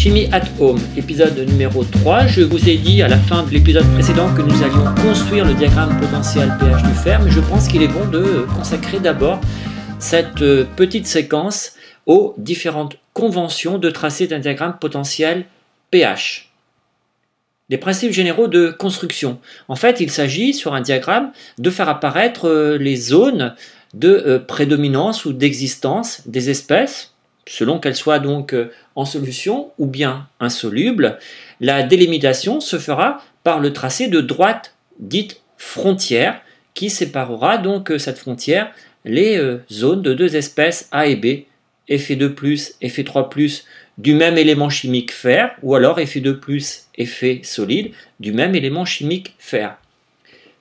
Chimie at Home, épisode numéro 3. Je vous ai dit à la fin de l'épisode précédent que nous allions construire le diagramme potentiel pH du fer, mais je pense qu'il est bon de consacrer d'abord cette petite séquence aux différentes conventions de tracé d'un diagramme potentiel pH. Les principes généraux de construction. En fait, il s'agit sur un diagramme de faire apparaître les zones de prédominance ou d'existence des espèces, selon qu'elles soient donc en solution ou bien insolubles. La délimitation se fera par le tracé de droite dite frontière, qui séparera donc cette frontière les zones de deux espèces A et B, Fe2+, Fe3+, du même élément chimique fer, ou alors Fe2+, Fe solide, du même élément chimique fer.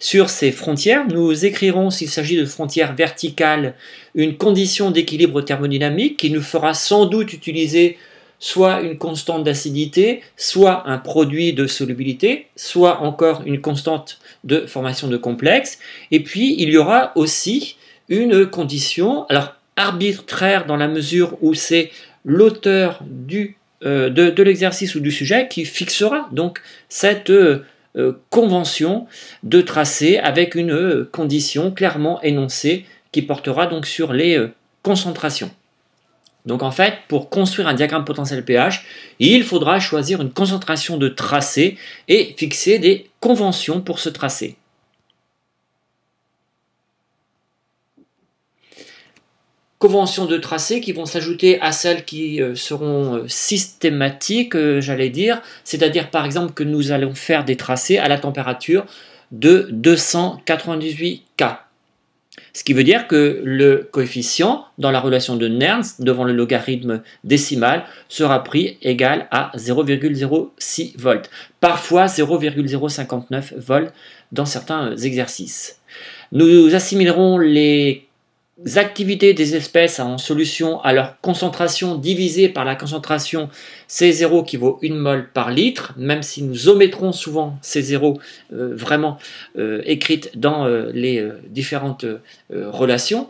Sur ces frontières, nous écrirons, s'il s'agit de frontières verticales, une condition d'équilibre thermodynamique qui nous fera sans doute utiliser soit une constante d'acidité, soit un produit de solubilité, soit encore une constante de formation de complexes. Et puis, il y aura aussi une condition, alors arbitraire dans la mesure où c'est l'auteur de l'exercice ou du sujet qui fixera donc cette convention de tracé avec une condition clairement énoncée qui portera donc sur les concentrations. Donc en fait, pour construire un diagramme potentiel pH, il faudra choisir une concentration de tracé et fixer des conventions pour ce tracé. Conventions de tracé qui vont s'ajouter à celles qui seront systématiques, j'allais dire, c'est-à-dire par exemple que nous allons faire des tracés à la température de 298 K. Ce qui veut dire que le coefficient dans la relation de Nernst devant le logarithme décimal sera pris égal à 0,06 volts, parfois 0,059 volts dans certains exercices. Nous assimilerons les activités des espèces en solution à leur concentration divisée par la concentration C0 qui vaut 1 mol par litre, même si nous omettrons souvent C0 vraiment écrite dans les différentes relations.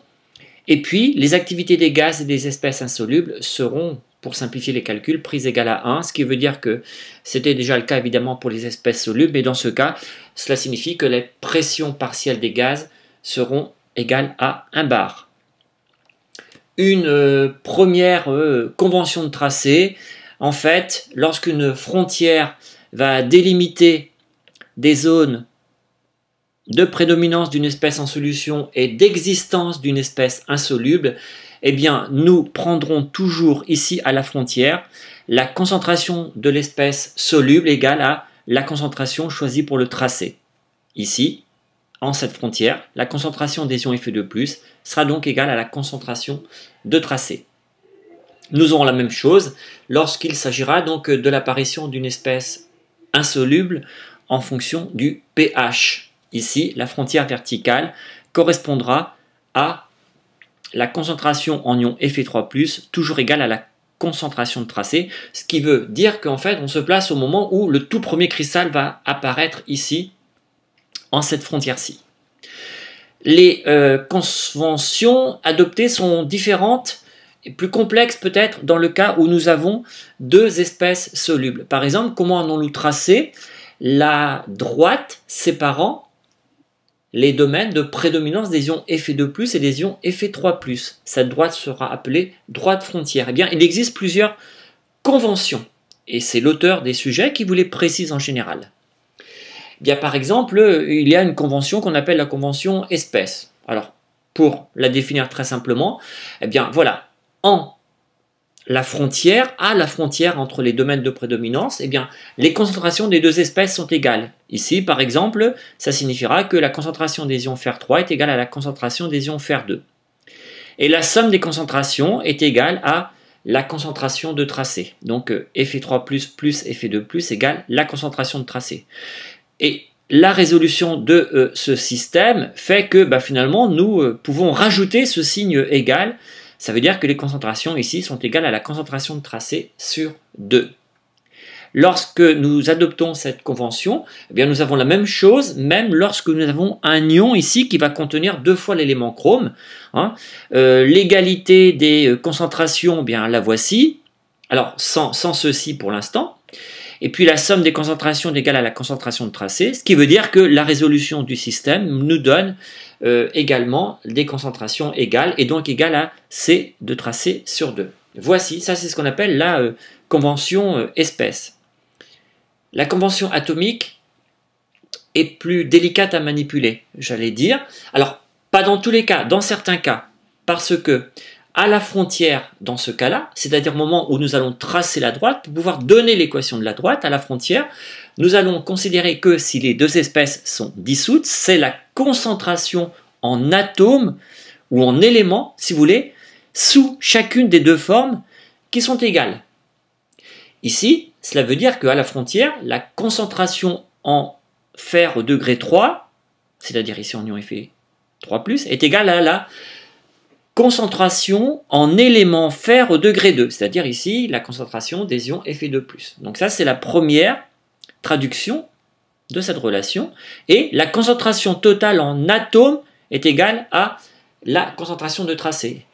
Et puis, les activités des gaz et des espèces insolubles seront, pour simplifier les calculs, prises égales à 1, ce qui veut dire que c'était déjà le cas évidemment pour les espèces solubles, mais dans ce cas, cela signifie que les pressions partielles des gaz seront égale à 1 bar. Une première convention de tracé, en fait, lorsqu'une frontière va délimiter des zones de prédominance d'une espèce en solution et d'existence d'une espèce insoluble, eh bien, nous prendrons toujours ici à la frontière la concentration de l'espèce soluble égale à la concentration choisie pour le tracé. Ici, en cette frontière, la concentration des ions Fe2+, sera donc égale à la concentration de tracé. Nous aurons la même chose lorsqu'il s'agira donc de l'apparition d'une espèce insoluble en fonction du pH. Ici, la frontière verticale correspondra à la concentration en ion Fe3+, toujours égale à la concentration de tracé, ce qui veut dire qu'en fait, on se place au moment où le tout premier cristal va apparaître ici, en cette frontière-ci. Les conventions adoptées sont différentes et plus complexes peut-être dans le cas où nous avons deux espèces solubles. Par exemple, comment allons-nous tracer la droite séparant les domaines de prédominance des ions Fe2+, et des ions Fe3+. Cette droite sera appelée droite frontière. Eh bien, il existe plusieurs conventions, et c'est l'auteur des sujets qui vous les précise en général. Bien, par exemple, il y a une convention qu'on appelle la convention espèce. Alors, pour la définir très simplement, eh bien voilà, à la frontière entre les domaines de prédominance, eh bien, les concentrations des deux espèces sont égales. Ici, par exemple, ça signifiera que la concentration des ions Fer3 est égale à la concentration des ions Fer2. Et la somme des concentrations est égale à la concentration de tracé. Donc, Fe3+, plus Fe2+, égale la concentration de tracé. Et la résolution de ce système fait que finalement nous pouvons rajouter ce signe égal. Ça veut dire que les concentrations ici sont égales à la concentration de tracé sur 2. Lorsque nous adoptons cette convention, eh bien nous avons la même chose, même lorsque nous avons un ion ici qui va contenir 2 fois l'élément chrome. L'égalité des concentrations, eh bien la voici. Alors, sans ceci pour l'instant. Et puis la somme des concentrations est égale à la concentration de tracé, ce qui veut dire que la résolution du système nous donne également des concentrations égales, et donc égales à C de tracé sur 2. Voici, ça c'est ce qu'on appelle la convention espèce. La convention atomique est plus délicate à manipuler, j'allais dire. Alors, pas dans tous les cas, dans certains cas, parce que à la frontière, dans ce cas-là, c'est-à-dire au moment où nous allons tracer la droite, pour pouvoir donner l'équation de la droite à la frontière, nous allons considérer que si les deux espèces sont dissoutes, c'est la concentration en atomes ou en éléments, si vous voulez, sous chacune des deux formes qui sont égales. Ici, cela veut dire qu'à la frontière, la concentration en fer au degré 3, c'est-à-dire ici en ion Fe3+, est égale à la concentration en éléments fer au degré 2, c'est-à-dire ici la concentration des ions Fe2+. Donc ça, c'est la première traduction de cette relation. Et la concentration totale en atomes est égale à la concentration de tracé.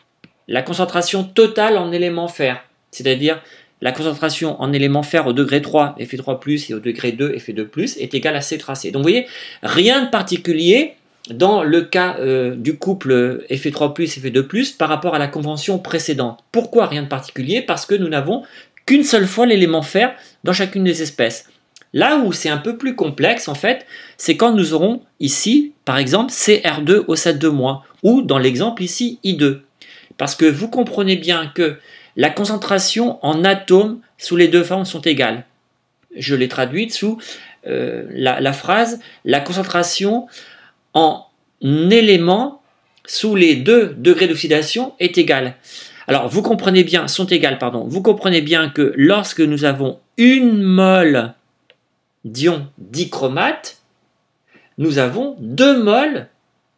La concentration totale en éléments fer, c'est-à-dire la concentration en éléments fer au degré 3, Fe3+, et au degré 2, Fe2+, est égale à C tracé. Donc vous voyez, rien de particulier dans le cas du couple Fe3+, Fe2+, par rapport à la convention précédente. Pourquoi rien de particulier? Parce que nous n'avons qu'une seule fois l'élément fer dans chacune des espèces. Là où c'est un peu plus complexe, en fait, c'est quand nous aurons ici, par exemple, Cr2O7-, ou dans l'exemple ici, I2. Parce que vous comprenez bien que la concentration en atomes sous les deux formes sont égales. Je l'ai traduite sous la phrase « la concentration en éléments sous les 2 degrés d'oxydation est égale ». Alors, vous comprenez bien, sont égales, pardon. Vous comprenez bien que lorsque nous avons une mole d'ion dichromate, nous avons 2 moles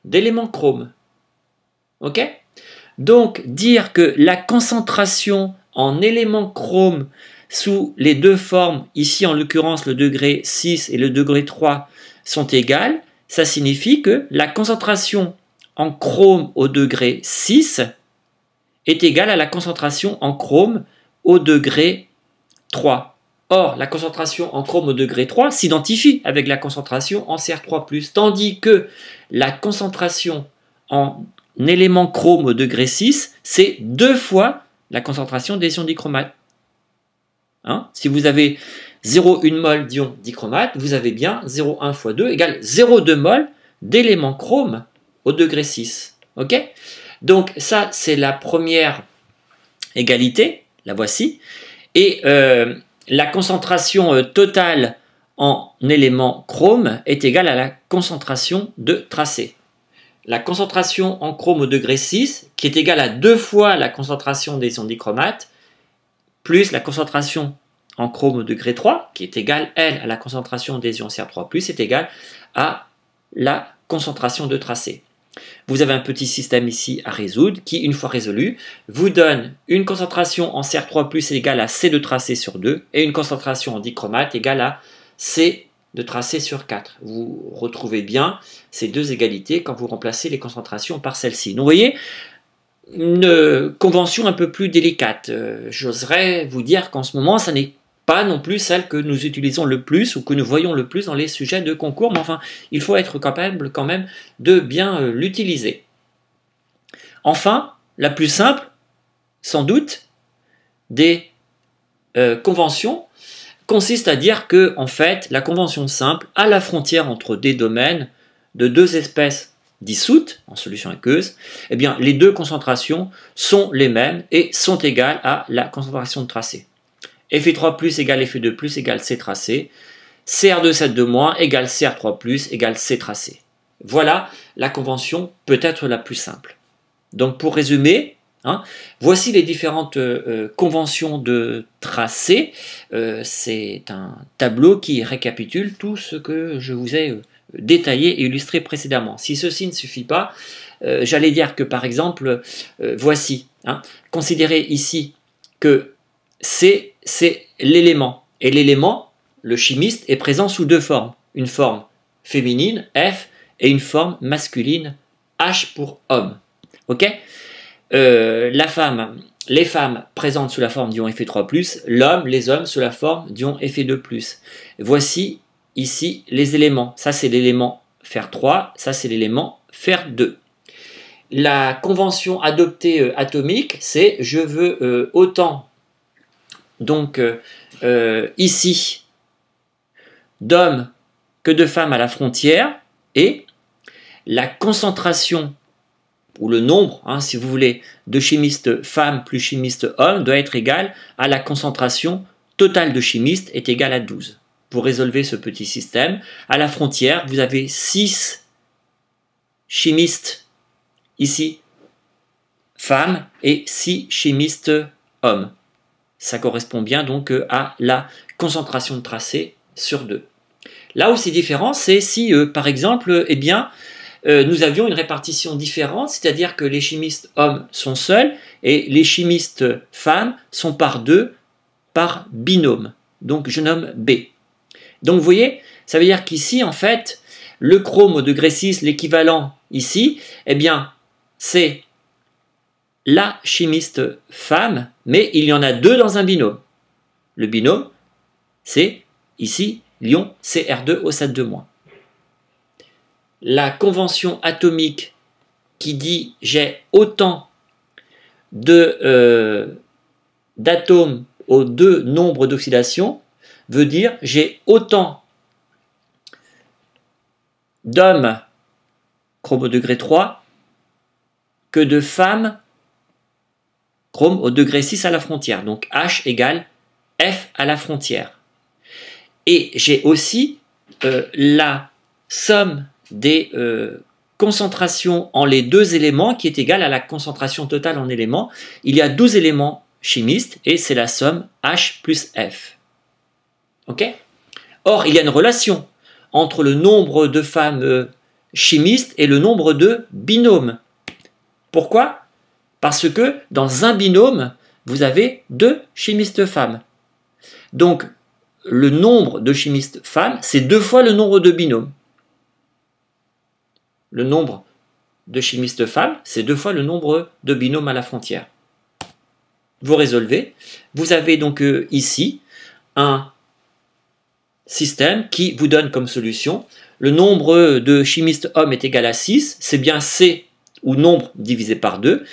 d'éléments chrome. Ok? Donc, dire que la concentration en éléments chrome sous les deux formes, ici en l'occurrence le degré 6 et le degré 3, sont égales, ça signifie que la concentration en chrome au degré 6 est égale à la concentration en chrome au degré 3. Or, la concentration en chrome au degré 3 s'identifie avec la concentration en Cr3+, tandis que la concentration en élément chrome au degré 6, c'est 2 fois la concentration des ions dichromate. Hein? Si vous avez 0,1 mol d'ion dichromate, vous avez bien 0,1 fois 2 égale 0,2 mol d'élément chrome au degré 6. Okay? Donc ça, c'est la première égalité, la voici. Et la concentration totale en élément chrome est égale à la concentration de tracé. La concentration en chrome au degré 6, qui est égale à 2 fois la concentration des ions dichromate, plus la concentration en chrome au degré 3, qui est égale, elle, à la concentration des ions Cr3+, est égale à la concentration de tracé. Vous avez un petit système ici à résoudre, qui, une fois résolu, vous donne une concentration en Cr3+ égale à C de tracé sur 2, et une concentration en dichromate égale à C de tracé sur 4. Vous retrouvez bien ces deux égalités quand vous remplacez les concentrations par celle-ci. Donc vous voyez, une convention un peu plus délicate. J'oserais vous dire qu'en ce moment, ça n'est pas non plus celle que nous utilisons le plus ou que nous voyons le plus dans les sujets de concours, mais enfin, il faut être capable quand même de bien l'utiliser. Enfin, la plus simple, sans doute, des conventions consiste à dire que, en fait, la convention simple, à la frontière entre des domaines de deux espèces dissoutes en solution aqueuse, eh bien, les deux concentrations sont les mêmes et sont égales à la concentration de tracé. Fe3+ égale Fe2+ égale C tracé, Cr2 égale Cr3+ égale C tracé. Voilà la convention peut-être la plus simple. Donc, pour résumer, voici les différentes conventions de tracé. C'est un tableau qui récapitule tout ce que je vous ai détaillé et illustré précédemment. Si ceci ne suffit pas, j'allais dire que par exemple, voici, considérez ici que C, c'est l'élément. Et l'élément, le chimiste, est présent sous deux formes. Une forme féminine, F, et une forme masculine, H pour homme. Ok ? les femmes présentes sous la forme d'ion Fe3+, l'homme, les hommes sous la forme d'ion Fe2+. Voici ici les éléments. Ça c'est l'élément Fer3, ça c'est l'élément Fer2. La convention adoptée atomique, c'est je veux autant, donc ici, d'hommes que de femmes à la frontière, et la concentration, ou le nombre, si vous voulez, de chimistes femmes plus chimistes hommes doit être égal à la concentration totale de chimistes est égale à 12. Vous résolvez ce petit système. À la frontière, vous avez 6 chimistes ici, femmes, et 6 chimistes hommes. Ça correspond bien donc à la concentration de tracé sur 2. Là où c'est différent, c'est si, par exemple, nous avions une répartition différente, c'est-à-dire que les chimistes hommes sont seuls et les chimistes femmes sont par 2 par binôme. Donc je nomme B. Donc vous voyez, ça veut dire qu'ici, en fait, le chrome au degré 6, l'équivalent ici, c'est la chimiste femme, mais il y en a 2 dans un binôme. Le binôme, c'est ici l'ion Cr2O7-2-. La convention atomique qui dit j'ai autant d'atomes aux 2 nombres d'oxydation veut dire j'ai autant d'hommes chrome au degré 3 que de femmes chrome au degré 6 à la frontière. Donc H égale F à la frontière. Et j'ai aussi la somme des concentrations en les 2 éléments qui est égale à la concentration totale en éléments. Il y a 12 éléments chimistes et c'est la somme H plus F. Ok ? Or, il y a une relation entre le nombre de femmes chimistes et le nombre de binômes. Pourquoi ? Parce que dans un binôme, vous avez 2 chimistes femmes. Donc, le nombre de chimistes femmes, c'est 2 fois le nombre de binômes. Le nombre de chimistes femmes, c'est 2 fois le nombre de binômes à la frontière. Vous résolvez. Vous avez donc ici un système qui vous donne comme solution le nombre de chimistes hommes est égal à 6, c'est bien C ou nombre divisé par 2,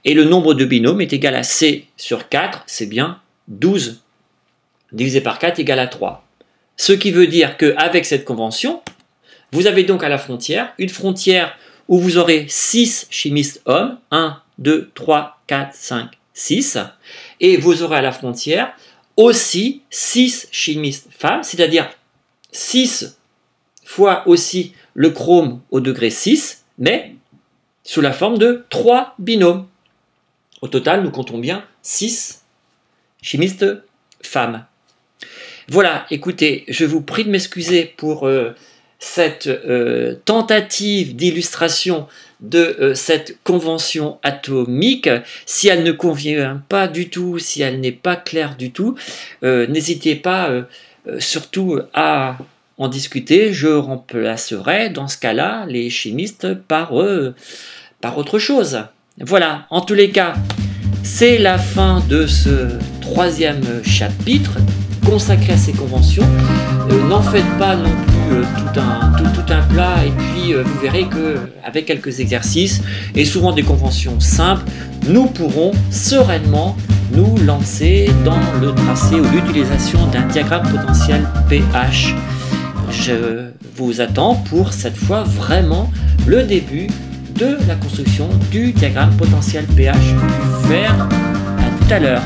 et le nombre de binômes est égal à C sur 4, c'est bien 12 divisé par 4 égale à 3. Ce qui veut dire qu'avec cette convention, vous avez donc à la frontière une frontière où vous aurez 6 chimistes hommes, 1, 2, 3, 4, 5, 6, et vous aurez à la frontière aussi 6 chimistes femmes, c'est-à-dire 6 fois aussi le chrome au degré 6, mais sous la forme de 3 binômes. Au total, nous comptons bien 6 chimistes femmes. Voilà, écoutez, je vous prie de m'excuser pour cette tentative d'illustration de cette convention atomique. Si elle ne convient pas du tout, si elle n'est pas claire du tout, n'hésitez pas surtout à en discuter. Je remplacerai dans ce cas-là les chimistes par autre chose. Voilà, en tous les cas, c'est la fin de ce 3e chapitre consacré à ces conventions. N'en faites pas non plus tout un plat, et puis vous verrez qu'avec quelques exercices et souvent des conventions simples, nous pourrons sereinement nous lancer dans le tracé ou l'utilisation d'un diagramme potentiel pH. Je vous attends pour cette fois vraiment le début de la construction du diagramme potentiel pH du fer. À tout à l'heure.